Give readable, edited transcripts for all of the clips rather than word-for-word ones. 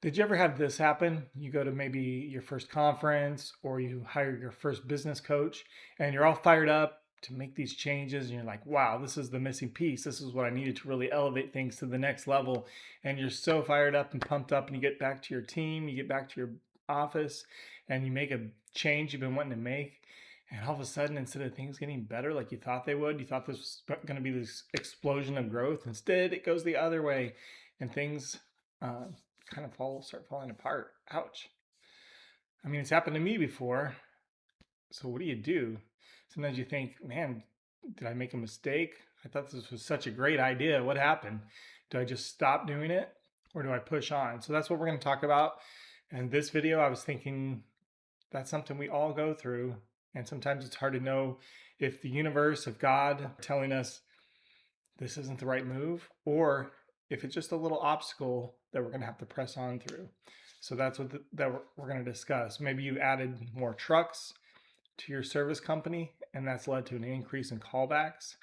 Did you ever have this happen? You go to maybe your first conference or you hire your first business coach and you're all fired up to make these changes and you're like, wow, this is the missing piece. This is what I needed to really elevate things to the next level. And you're so fired up and pumped up and you get back to your team, you get back to your office and you make a change you've been wanting to make. And all of a sudden, instead of things getting better like you thought they would, you thought this was going to be this explosion of growth. Instead, it goes the other way and things uh, kind of start falling apart. Ouch. I mean, it's happened to me before. So what do you do? Sometimes you think, man, did I make a mistake? I thought this was such a great idea. What happened? Do I just stop doing it or do I push on? So that's what we're going to talk about. And this video, I was thinking that's something we all go through. And sometimes it's hard to know if the universe, if God telling us this isn't the right move, or if it's just a little obstacle that we're going to have to press on through. So that's what that we're going to discuss. Maybe you added more trucks to your service company, and that's led to an increase in callbacks.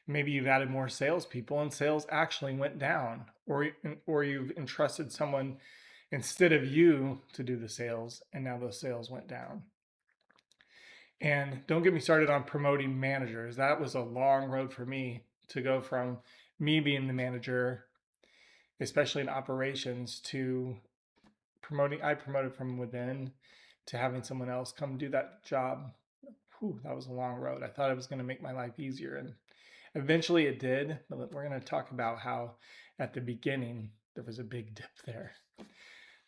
Maybe you've added more salespeople, and sales actually went down, or you've entrusted someone instead of you to do the sales, and now those sales went down. And don't get me started on promoting managers. That was a long road for me to go from me being the manager, especially in operations, to promoting. I promoted from within to having someone else come do that job. Whew, that was a long road. I thought it was going to make my life easier, and eventually it did. But we're going to talk about how at the beginning there was a big dip there.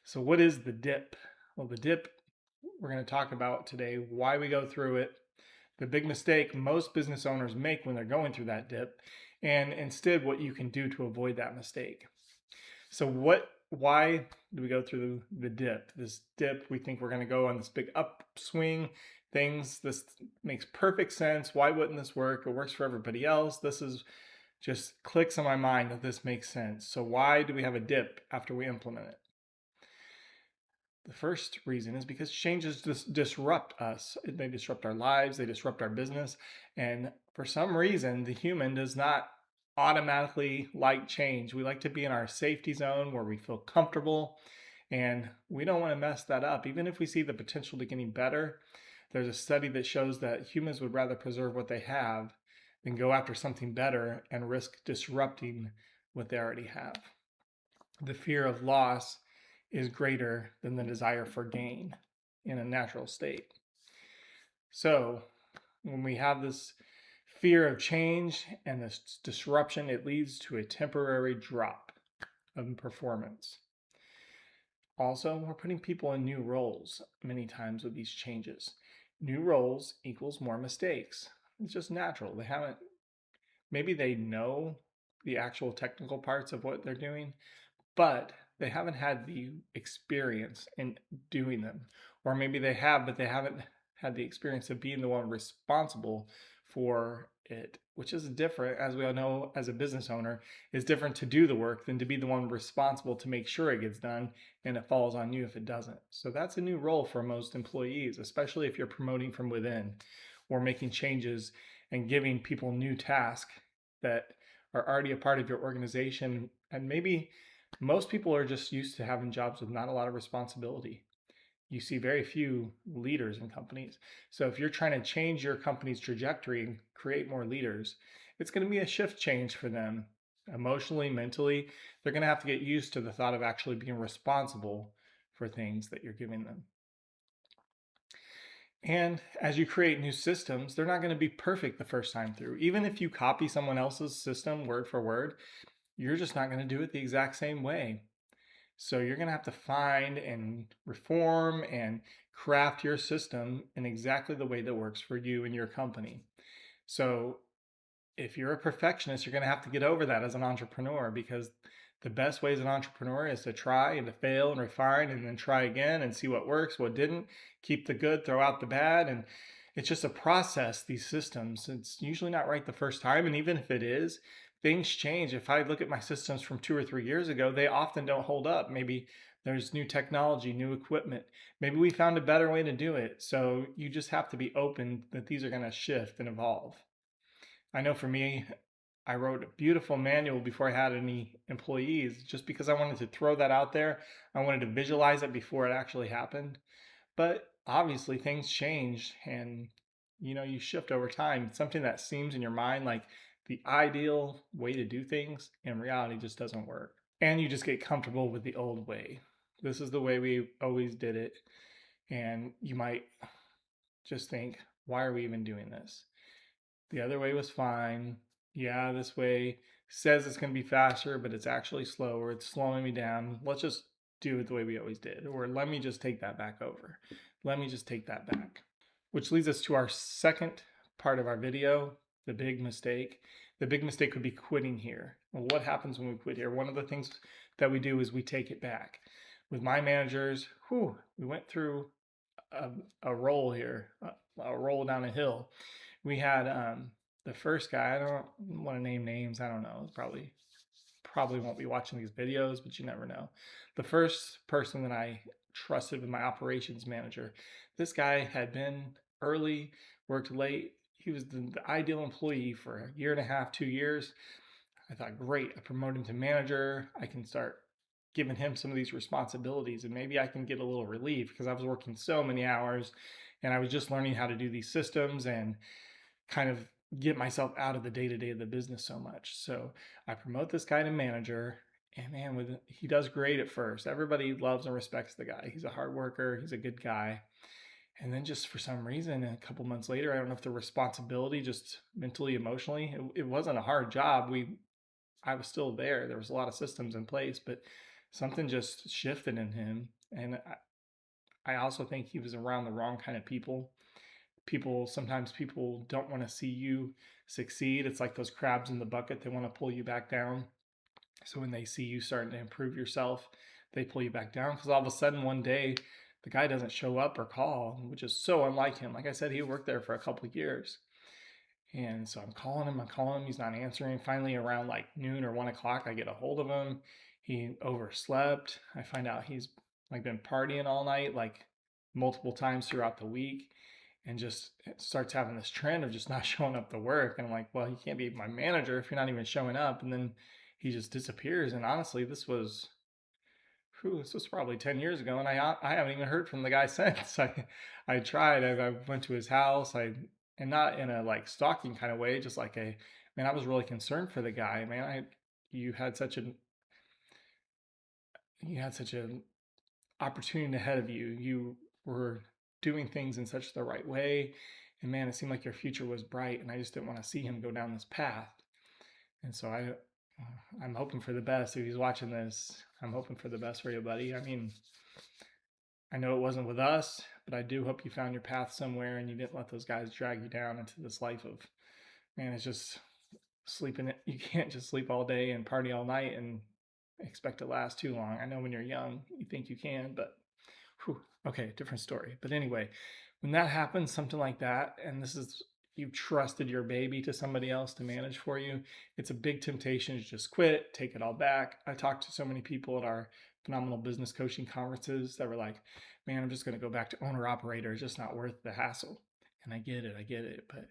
So, what is the dip? Well, the dip, we're going to talk about today why we go through it, the big mistake most business owners make when they're going through that dip, and instead what you can do to avoid that mistake. So why do we go through the dip? This dip, we think we're going to go on this big upswing. This makes perfect sense. Why wouldn't this work? It works for everybody else. This is just clicks in my mind that this makes sense. So why do we have a dip after we implement it? The first reason is because changes disrupt us. They disrupt our lives, they disrupt our business. And for some reason, the human does not automatically like change. We like to be in our safety zone where we feel comfortable, and we don't want to mess that up. Even if we see the potential to getting better, there's a study that shows that humans would rather preserve what they have than go after something better and risk disrupting what they already have. The fear of loss is greater than the desire for gain in a natural state. So, when we have this fear of change and this disruption, it leads to a temporary drop of performance. Also, we're putting people in new roles many times with these changes. New roles equals more mistakes. It's just natural. Maybe they know the actual technical parts of what they're doing, but they haven't had the experience in doing them. Or maybe they have, but they haven't had the experience of being the one responsible for it, which is different, as we all know, as a business owner, is different to do the work than to be the one responsible to make sure it gets done and it falls on you if it doesn't. So that's a new role for most employees, especially if you're promoting from within or making changes and giving people new tasks that are already a part of your organization. And maybe most people are just used to having jobs with not a lot of responsibility. You see very few leaders in companies. So if you're trying to change your company's trajectory and create more leaders, it's going to be a shift change for them emotionally, mentally. They're going to have to get used to the thought of actually being responsible for things that you're giving them. And as you create new systems, they're not going to be perfect the first time through. Even if you copy someone else's system word for word, you're just not going to do it the exact same way. So you're going to have to find and reform and craft your system in exactly the way that works for you and your company. So if you're a perfectionist, you're going to have to get over that as an entrepreneur, because the best way as an entrepreneur is to try and to fail and refine and then try again and see what works, what didn't, keep the good, throw out the bad. And it's just a process, these systems. It's usually not right the first time. And even if it is, things change. If I look at my systems from 2 or 3 years ago, they often don't hold up. Maybe there's new technology, new equipment. Maybe we found a better way to do it. So you just have to be open that these are going to shift and evolve. I know for me, I wrote a beautiful manual before I had any employees just because I wanted to throw that out there. I wanted to visualize it before it actually happened. But obviously things change and you shift over time. Something that seems in your mind like the ideal way to do things in reality just doesn't work. And you just get comfortable with the old way. This is the way we always did it. And you might just think, why are we even doing this? The other way was fine. Yeah, this way says it's going to be faster, but it's actually slower. It's slowing me down. Let's just do it the way we always did. Or let me just take that back over. Let me just take that back. Which leads us to our second part of our video, the big mistake. The big mistake would be quitting here. Well, what happens when we quit here? One of the things that we do is we take it back. With my managers, we went through a roll here, a roll down a hill. We had the first guy. I don't want to name names. I don't know. It's probably won't be watching these videos, but you never know. The first person that I trusted with my operations manager, this guy had been early, worked late. He was the ideal employee for a year and a half, 2 years. I thought, great, I promote him to manager. I can start giving him some of these responsibilities and maybe I can get a little relief because I was working so many hours and I was just learning how to do these systems and kind of get myself out of the day to day of the business so much. So I promote this guy to manager, and man, he does great at first. Everybody loves and respects the guy. He's a hard worker. He's a good guy. And then just for some reason, a couple months later, I don't know if the responsibility, just mentally, emotionally, it wasn't a hard job. I was still there. There was a lot of systems in place, but something just shifted in him. And I also think he was around the wrong kind of people. Sometimes people don't want to see you succeed. It's like those crabs in the bucket. They want to pull you back down. So when they see you starting to improve yourself, they pull you back down because all of a sudden one day the guy doesn't show up or call, which is so unlike him. Like I said, he worked there for a couple of years. And so I'm calling him, he's not answering. Finally, around like noon or 1 o'clock, I get a hold of him. He overslept. I find out he's like been partying all night, like multiple times throughout the week, and just starts having this trend of just not showing up to work. And I'm like, well, you can't be my manager if you're not even showing up. And then he just disappears. And honestly, this was probably 10 years ago, and I haven't even heard from the guy since. I tried. I went to his house. And not in a like stalking kind of way, just like man. I was really concerned for the guy, man. You had such an you had such an opportunity ahead of you. You were doing things in such the right way, and man, it seemed like your future was bright. And I just didn't want to see him go down this path. And so I'm hoping for the best. If he's watching this, I'm hoping for the best for you, buddy. I mean, I know it wasn't with us, but I do hope you found your path somewhere and you didn't let those guys drag you down into this life of, man, it's just sleeping. You can't just sleep all day and party all night and expect to last too long. I know when you're young, you think you can, but okay, different story. But anyway, when that happens, something like that, and this is you've trusted your baby to somebody else to manage for you, it's a big temptation to just quit, take it all back. I talked to so many people at our phenomenal business coaching conferences that were like, man, I'm just going to go back to owner operator. It's just not worth the hassle. And I get it. But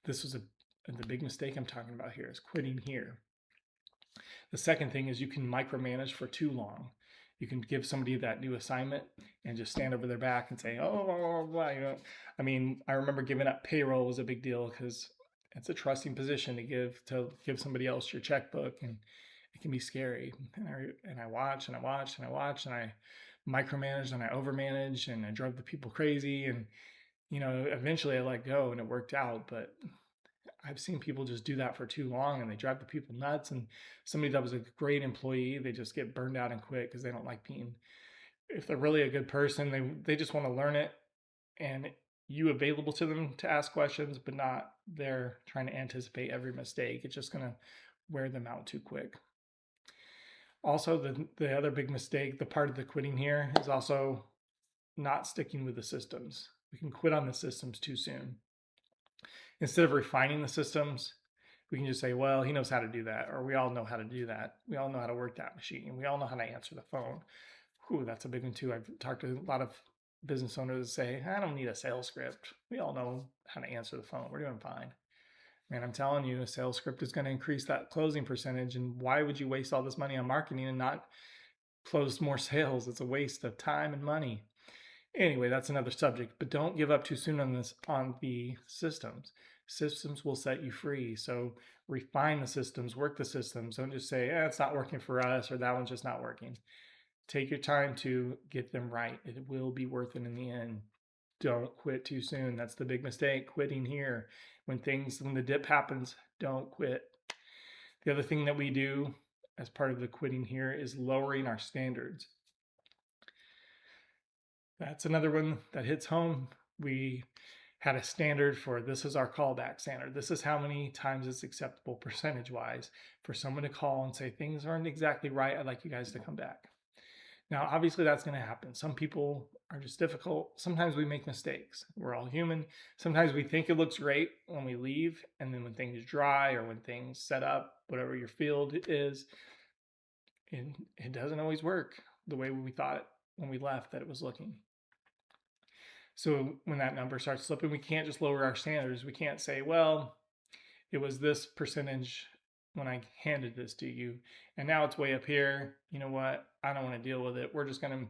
this was the big mistake I'm talking about here is quitting here. The second thing is you can micromanage for too long. You can give somebody that new assignment and just stand over their back and say, oh, well, I mean, I remember giving up payroll was a big deal because it's a trusting position to give somebody else your checkbook, and it can be scary. And I watch and I watch and I watch and I micromanaged and I overmanaged and I drove the people crazy. And, eventually I let go and it worked out. But I've seen people just do that for too long and they drive the people nuts. And somebody that was a great employee, they just get burned out and quit because they don't like being, if they're really a good person, they just want to learn it and you available to them to ask questions, but not they're trying to anticipate every mistake. It's just going to wear them out too quick. Also, the other big mistake, the part of the quitting here is also not sticking with the systems. We can quit on the systems too soon. Instead of refining the systems, we can just say, well, he knows how to do that, or we all know how to do that. We all know how to work that machine. We all know how to answer the phone. That's a big one too. I've talked to a lot of business owners that say, I don't need a sales script. We all know how to answer the phone. We're doing fine. Man, I'm telling you, a sales script is going to increase that closing percentage. And why would you waste all this money on marketing and not close more sales? It's a waste of time and money. Anyway, that's another subject, but don't give up too soon on this, on the systems. Systems will set you free. So refine the systems, work the systems. Don't just say, it's not working for us, or that one's just not working. Take your time to get them right. It will be worth it in the end. Don't quit too soon. That's the big mistake, quitting here. When the dip happens, don't quit. The other thing that we do as part of the quitting here is lowering our standards. That's another one that hits home. We had a standard for, this is our callback standard. This is how many times it's acceptable percentage wise for someone to call and say, things aren't exactly right. I'd like you guys to come back. Now, obviously that's going to happen. Some people are just difficult. Sometimes we make mistakes. We're all human. Sometimes we think it looks great when we leave, and then when things dry or when things set up, whatever your field is, it doesn't always work the way we thought when we left that it was looking. So when that number starts slipping, we can't just lower our standards. We can't say, well, it was this percentage when I handed this to you, and now it's way up here. You know what? I don't want to deal with it. We're just going to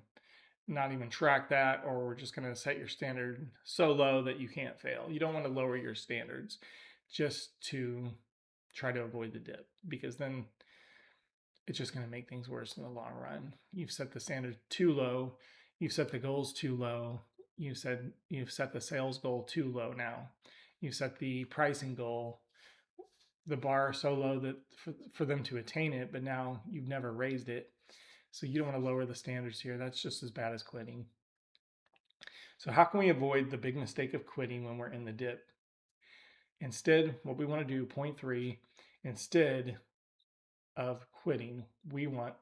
not even track that, or we're just going to set your standard so low that you can't fail. You don't want to lower your standards just to try to avoid the dip, because then it's just going to make things worse in the long run. You've set the standard too low. You've set the goals too low. You've set the sales goal too low now. You've set the pricing goal, the bar so low that for them to attain it, but now you've never raised it. So you don't want to lower the standards here. That's just as bad as quitting. So how can we avoid the big mistake of quitting when we're in the dip? Instead, what we want to do, point 3, instead of quitting, we want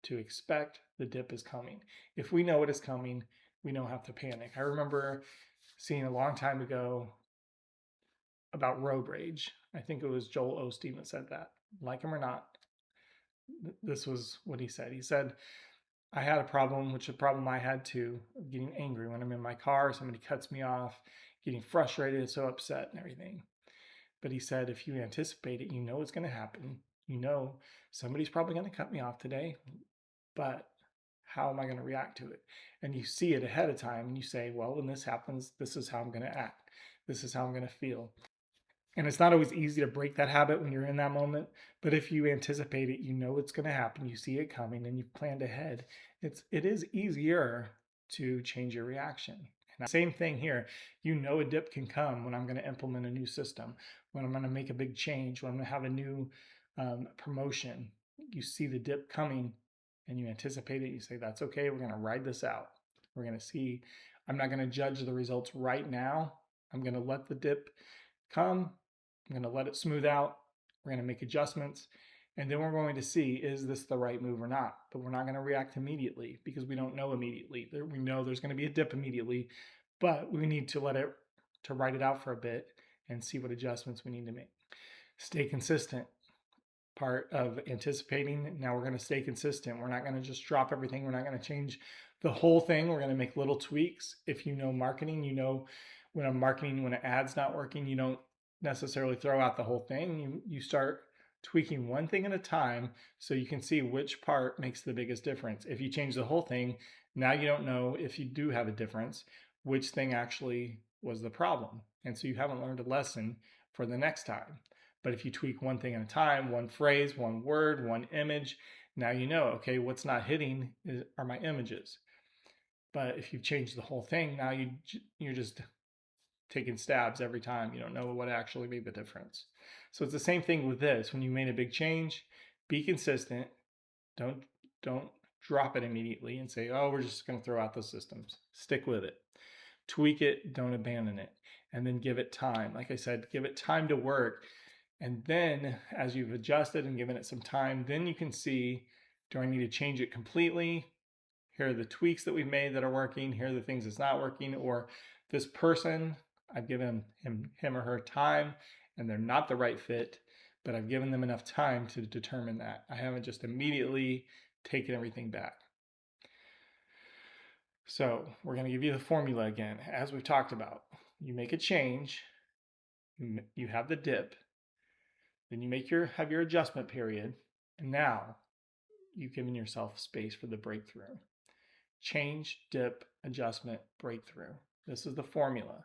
to expect the dip is coming. If we know it is coming, we don't have to panic. I remember seeing a long time ago about road rage. I think it was Joel Osteen that said that. Like him or not, this was what he said. He said, I had a problem, which is a problem I had too, of getting angry when I'm in my car, somebody cuts me off, getting frustrated, so upset and everything. But he said, if you anticipate it, you know it's going to happen. You know somebody's probably going to cut me off today, but how am I going to react to it? And you see it ahead of time and you say, well, when this happens, this is how I'm going to act. This is how I'm going to feel. And it's not always easy to break that habit when you're in that moment, but if you anticipate it, you know it's going to happen, you see it coming, and you've planned ahead, it is easier to change your reaction. And same thing here. You know a dip can come when I'm going to implement a new system, when I'm going to make a big change, when I'm going to have a new promotion. You see the dip coming and you anticipate it. You say, that's okay. We're going to ride this out. We're going to see. I'm not going to judge the results right now. I'm going to let the dip come. I'm going to let it smooth out. We're going to make adjustments. And then we're going to see, is this the right move or not? But we're not going to react immediately because we don't know immediately. We know there's going to be a dip immediately, but we need to ride it out for a bit and see what adjustments we need to make. Stay consistent. Part of anticipating, now we're going to stay consistent. We're not going to just drop everything. We're not going to change the whole thing. We're going to make little tweaks. If you know marketing, you know when an ad's not working, you don't necessarily throw out the whole thing. You start tweaking one thing at a time so you can see which part makes the biggest difference. If you change the whole thing, now you don't know, if you do have a difference, which thing actually was the problem. And so you haven't learned a lesson for the next time. But if you tweak one thing at a time, one phrase, one word, one image, now you know, okay, what's not hitting are my images. But if you change the whole thing, now you're just taking stabs every time. You don't know what actually made the difference. So it's the same thing with this. When you made a big change, be consistent. Don't drop it immediately and say, oh, we're just going to throw out the systems. Stick with it. Tweak it. Don't abandon it. And then give it time. Like I said, give it time to work. And then as you've adjusted and given it some time, then you can see, do I need to change it completely? Here are the tweaks that we've made that are working. Here are the things that's not working. Or this person, I've given him or her time and they're not the right fit, but I've given them enough time to determine that. I haven't just immediately taken everything back. So we're going to give you the formula again. As we've talked about, you make a change, you have the dip, Then you have your adjustment period, and now you've given yourself space for the breakthrough. Change, dip, adjustment, breakthrough. This is the formula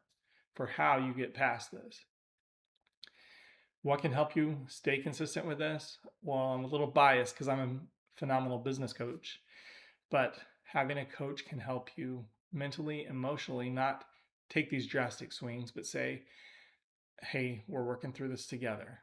for how you get past this. What can help you stay consistent with this? Well, I'm a little biased because I'm a phenomenal business coach, but having a coach can help you mentally, emotionally, not take these drastic swings, but say, hey, we're working through this together.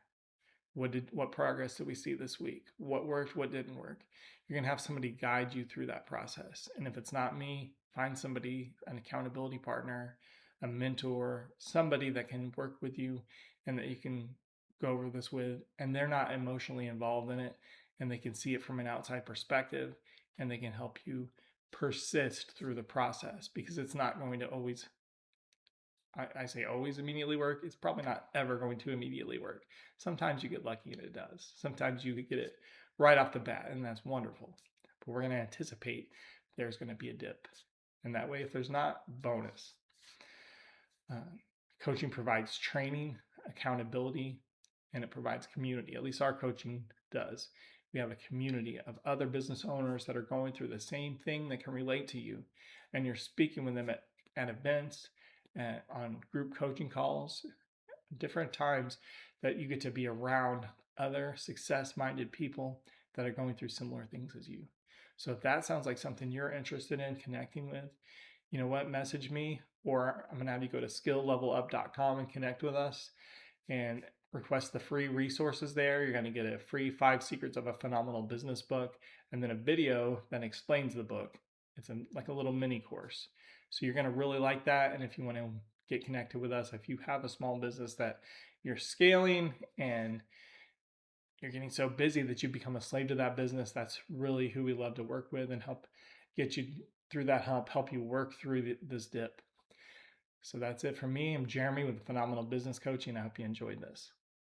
What progress did we see this week? What worked? What didn't work? You're gonna have somebody guide you through that process. And if it's not me, find somebody, an accountability partner, a mentor, somebody that can work with you and that you can go over this with, and they're not emotionally involved in it, and they can see it from an outside perspective, and they can help you persist through the process, because it's not going to always, I say always immediately work. It's probably not ever going to immediately work. Sometimes you get lucky and it does. Sometimes you get it right off the bat, and that's wonderful. But we're going to anticipate there's going to be a dip. And that way, if there's not, bonus. Coaching provides training, accountability, and it provides community. At least our coaching does. We have a community of other business owners that are going through the same thing that can relate to you. And you're speaking with them at events, on group coaching calls, different times that you get to be around other success-minded people that are going through similar things as you. So if that sounds like something you're interested in connecting with, you know what, message me, or I'm going to have you go to skilllevelup.com and connect with us and request the free resources there. You're going to get a free 5 Secrets of a Phenomenal Business book, and then a video that explains the book. It's like a little mini course. So you're going to really like that. And if you want to get connected with us, if you have a small business that you're scaling and you're getting so busy that you become a slave to that business, that's really who we love to work with and help get you through that hump, help you work through this dip. So that's it from me. I'm Jeremy with Phenomenal Business Coaching. I hope you enjoyed this.